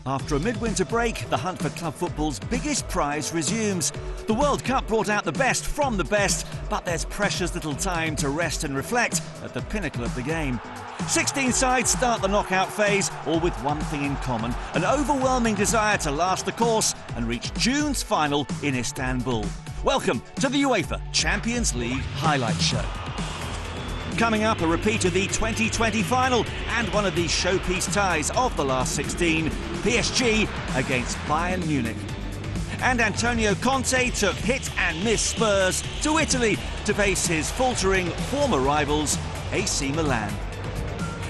After a midwinter break, the hunt for club football's biggest prize resumes. The World Cup brought out the best from the best, but there's precious little time to rest and reflect at the pinnacle of the game. 16 sides start the knockout phase, all with one thing in common: an overwhelming desire to last the course and reach June's final in Istanbul. Welcome to the UEFA Champions League Highlight Show. Coming up, a repeat of the 2020 final and one of the showpiece ties of the last 16, PSG against Bayern Munich. And Antonio Conte took hit and miss Spurs to Italy to face his faltering former rivals, AC Milan.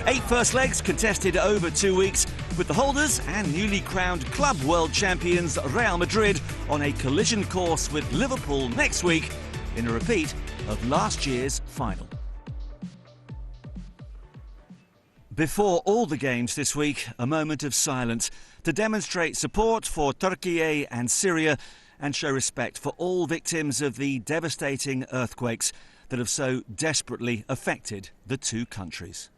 8 first legs contested over 2 weeks, with the holders and newly crowned club world champions Real Madrid on a collision course with Liverpool next week in a repeat of last year's final. Before all the games this week, a moment of silence to demonstrate support for Turkey and Syria and show respect for all victims of the devastating earthquakes that have so desperately affected the two countries.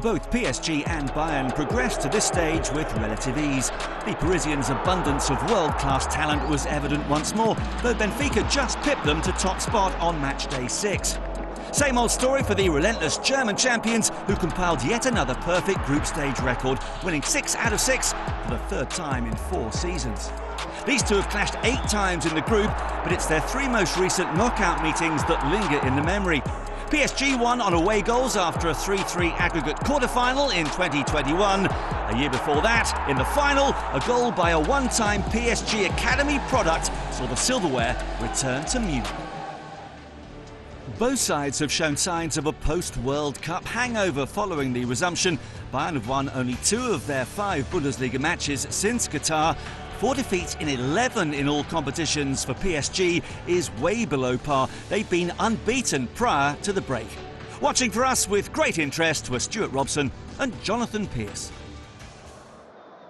Both PSG and Bayern progressed to this stage with relative ease. The Parisians' abundance of world-class talent was evident once more, though Benfica just pipped them to top spot on match day 6. Same old story for the relentless German champions, who compiled yet another perfect group stage record, winning 6 out of 6 for the 3rd time in 4 seasons. These two have clashed 8 times in the group, but it's their 3 most recent knockout meetings that linger in the memory. PSG won on away goals after a 3-3 aggregate quarter-final in 2021. A year before that, in the final, a goal by a one-time PSG Academy product saw the silverware return to Munich. Both sides have shown signs of a post-World Cup hangover following the resumption. Bayern have won only 2 of their 5 Bundesliga matches since Qatar. 4 defeats in 11 in all competitions for PSG is way below par. They've been unbeaten prior to the break. Watching for us with great interest were Stuart Robson and Jonathan Pearce.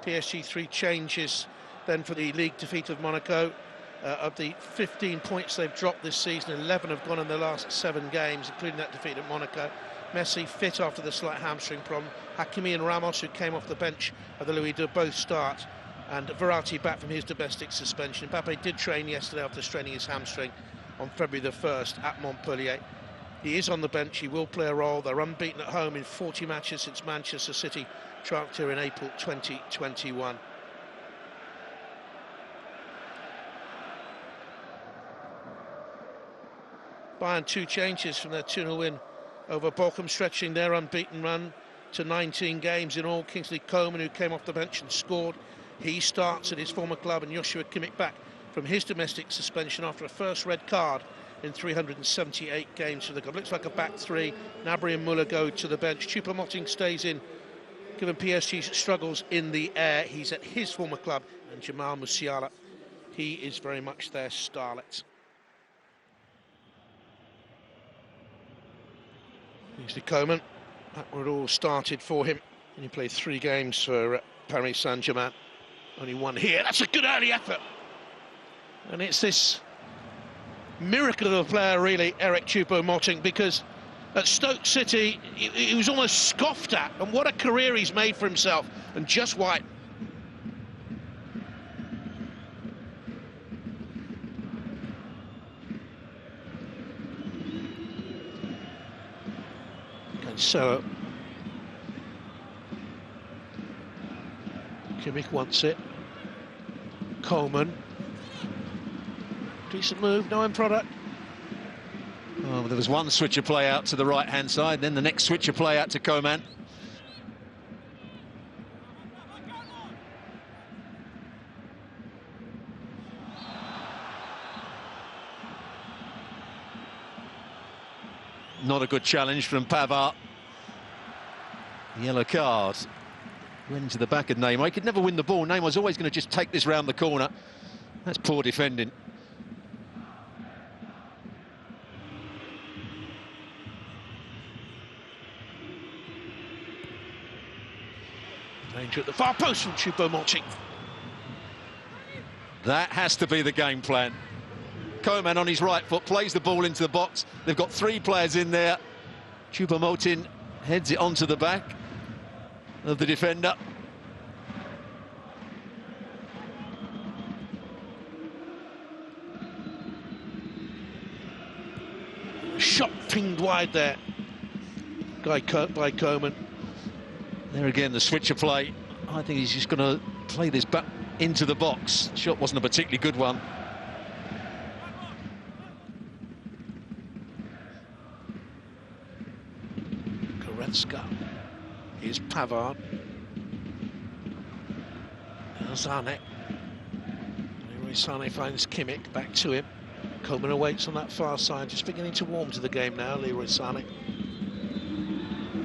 PSG 3 changes then for the league defeat of Monaco. Of the 15 points they've dropped this season, 11 have gone in the last 7 games, including that defeat at Monaco. Messi fit after the slight hamstring problem. Hakimi and Ramos, who came off the bench of the Louis II, both start. And Verratti back from his domestic suspension. Mbappe did train yesterday after straining his hamstring on February the 1st at Montpellier. He is on the bench, he will play a role. They're unbeaten at home in 40 matches since Manchester City triumphed here in April 2021. Bayern 2 changes from their 2-0 win over Bochum, stretching their unbeaten run to 19 games in all. Kingsley Coman, who came off the bench and scored, he starts at his former club, and Joshua Kimmich back from his domestic suspension after a first red card in 378 games for the club. Looks like a back 3. Gnabry and Müller go to the bench. Choupo-Moting stays in, given PSG's struggles in the air. He's at his former club, and Jamal Musiala, he is very much their starlet. Kingsley Coman, that where it all started for him, and he played 3 games for Paris Saint-Germain. Only 1 here. That's a good early effort. And it's this miracle of a player, really, Eric Choupo-Moting, because at Stoke City, he was almost scoffed at. And what a career he's made for himself. And just white. So Kimmich wants it. Coleman. Decent move, no end product. Oh, there was one switch of play out to the right-hand side, then the next switch of play out to Coman. Not a good challenge from Pavard. Yellow card. Went into the back of Neymar. He could never win the ball. Neymar's always going to just take this round the corner. That's poor defending. Danger at the far post from Choupo-Moting. That has to be the game plan. Coman on his right foot plays the ball into the box. They've got 3 players in there. Choupo-Moting Heads it onto the back of the defender. Shot pinged wide there by Coman. There again, the switch of play. I think he's just going to play this back into the box. The shot wasn't a particularly good one. Goretzka. Here's Pavard. Now Zanek. Leroy Sané finds Kimmich, back to him. Coman awaits on that far side, just beginning to warm to the game now, Leroy Sané.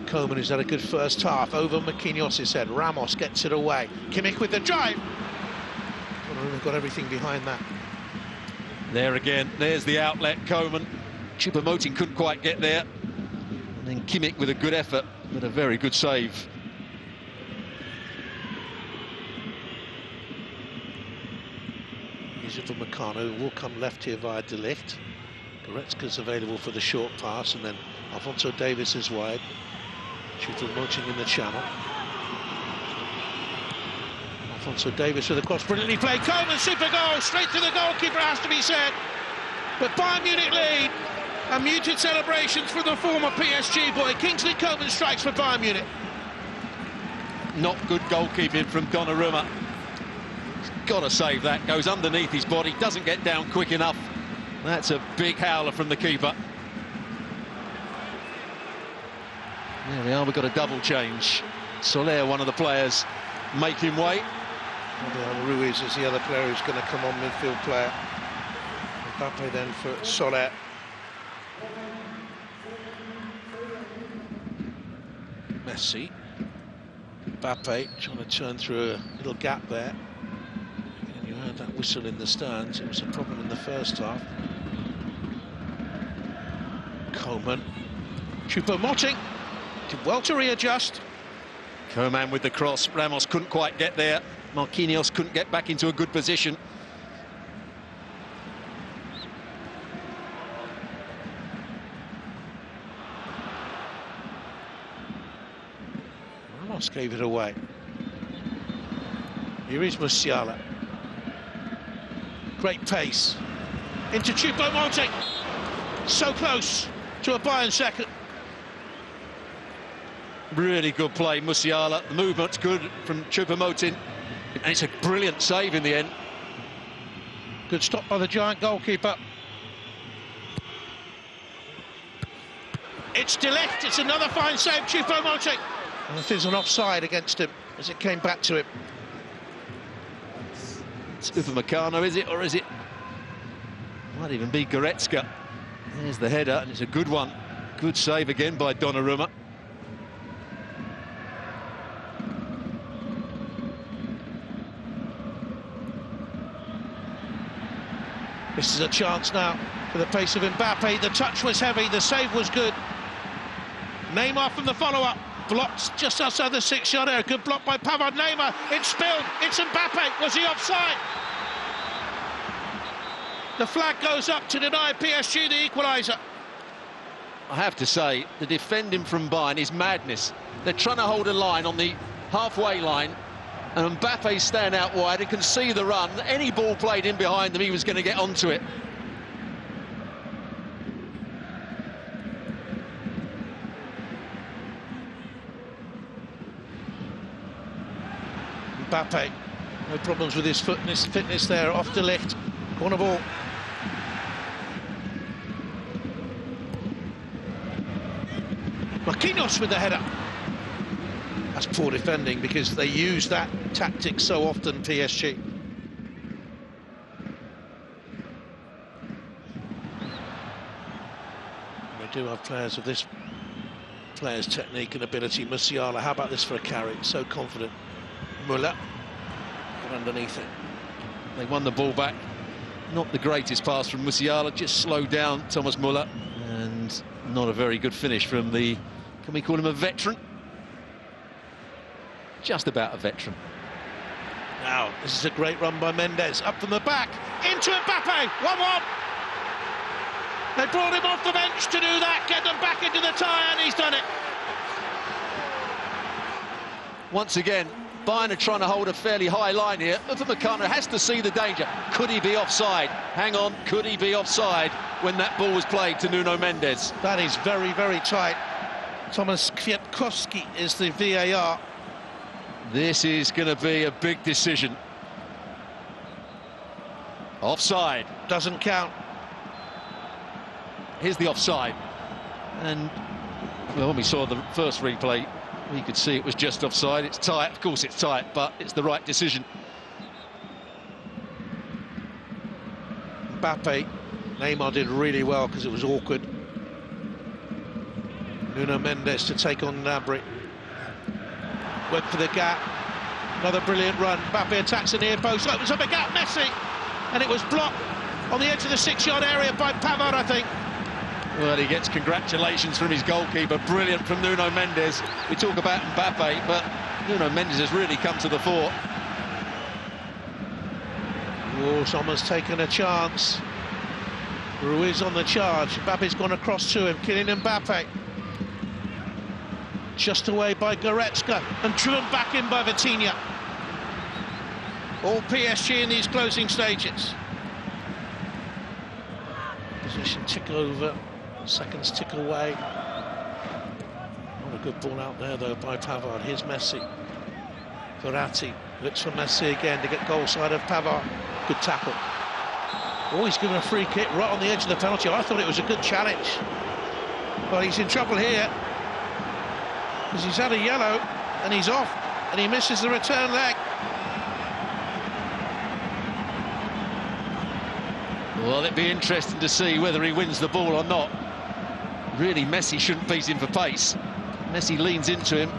Coman, who's had a good first half, over Marquinhos' head. Ramos gets it away. Kimmich with the drive. We've got everything behind that. There again, there's the outlet, Coman. Choupo-Moting couldn't quite get there. And then Kimmich with a good effort, but a very good save. Meccano will come left here via De Ligt. Goretzka's available for the short pass, and then Alphonso Davies is wide. Choupo-Moting in the channel. Alphonso Davies with a cross, brilliantly played. Coman, super goal, straight to the goalkeeper, has to be said. But Bayern Munich lead, and muted celebrations for the former PSG boy. Kingsley Coman strikes for Bayern Munich. Not good goalkeeping from Donnarumma. Got to save that, goes underneath his body, doesn't get down quick enough. That's a big howler from the keeper. There we are, we've got a double change. Soler, one of the players, making way. Ruiz is the other player who's going to come on, midfield player. Mbappe then for Soler. Messi. Mbappe trying to turn through a little gap there. You heard that whistle in the stands. It was a problem in the first half. Coman. Choupo-Moting did well to readjust. Coman with the cross. Ramos couldn't quite get there. Marquinhos couldn't get back into a good position. Ramos gave it away. Here is Musiala. Great pace. Into Choupo-Moting. So close to a Bayern second. Really good play, Musiala. The movement's good from Choupo-Moting. And it's a brilliant save in the end. Good stop by the giant goalkeeper. It's De Ligt. It's another fine save, Choupo-Moting. And if there's an offside against him as it came back to him. It's Upamecano, is it, or is it? Might even be Goretzka. There's the header, and it's a good one. Good save again by Donnarumma. This is a chance now for the pace of Mbappe. The touch was heavy, the save was good. Neymar from the follow-up, blocked just outside the 6-yard area. Good block by Pavard. Neymar, it's spilled, it's Mbappe. Was he offside? The flag goes up to deny PSG the equaliser. I have to say, the defending from Bayern is madness. They're trying to hold a line on the halfway line, and Mbappe's staying out wide and can see the run. Any ball played in behind them, he was going to get onto it. Mbappe, no problems with his fitness there, off De Ligt, corner ball. Marquinhos with the header. That's poor defending because they use that tactic so often, PSG. They do have players of this player's technique and ability. Musiala, how about this for a carry? So confident. Muller, got underneath it. They won the ball back. Not the greatest pass from Musiala, just slowed down Thomas Muller. And not a very good finish from the, can we call him a veteran? Just about a veteran. Now, this is a great run by Mendes, up from the back, into Mbappe, 1-1. They brought him off the bench to do that, get them back into the tie, and he's done it. Once again, Bayern are trying to hold a fairly high line here. Upamecano has to see the danger. Could he be offside? Hang on, could he be offside when that ball was played to Nuno Mendes? That is very, very tight. Thomas Kwiatkowski is the VAR. This is going to be a big decision. Offside. Doesn't count. Here's the offside. And well, when we saw the first replay, we could see it was just offside. It's tight, of course it's tight, but it's the right decision. Mbappe, Neymar did really well because it was awkward. Nuno Mendes to take on Gnabry. Went for the gap. Another brilliant run. Mbappe attacks the near post, opens up a gap, Messi! And it was blocked on the edge of the 6-yard area by Pavard, I think. Well, he gets congratulations from his goalkeeper. Brilliant from Nuno Mendes. We talk about Mbappe, but Nuno Mendes has really come to the fore. Oh, someone's taken a chance. Ruiz on the charge. Mbappe's gone across to him. Kylian Mbappe. Just away by Goretzka and driven back in by Vitinha. All PSG in these closing stages. Position tick over. Seconds tick away. Not a good ball out there though by Pavard. Here's Messi. Verratti looks for Messi again to get goal side of Pavard. Good tackle. Oh, he's given a free kick right on the edge of the penalty. I thought it was a good challenge. But he's in trouble here because he's had a yellow and he's off and he misses the return leg. Well, it'd be interesting to see whether he wins the ball or not. Really, Messi shouldn't beat him for pace. Messi leans into him.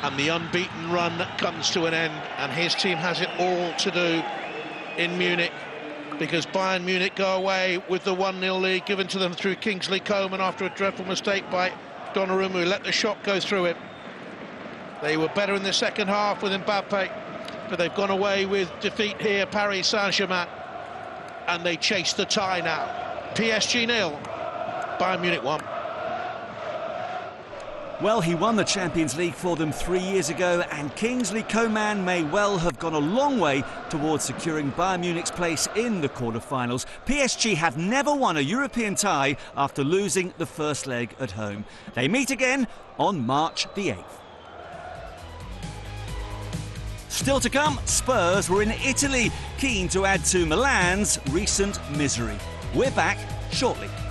And the unbeaten run comes to an end, and his team has it all to do in Munich, because Bayern Munich go away with the 1-0 lead given to them through Kingsley Coman after a dreadful mistake by Donnarumma, who let the shot go through it. They were better in the second half with Mbappe, but they've gone away with defeat here, Paris Saint-Germain, and they chase the tie now. PSG 0, Bayern Munich 1. Well, he won the Champions League for them 3 years ago, and Kingsley Coman may well have gone a long way towards securing Bayern Munich's place in the quarter-finals. PSG have never won a European tie after losing the first leg at home. They meet again on March the 8th. Still to come, Spurs were in Italy, keen to add to Milan's recent misery. We're back shortly.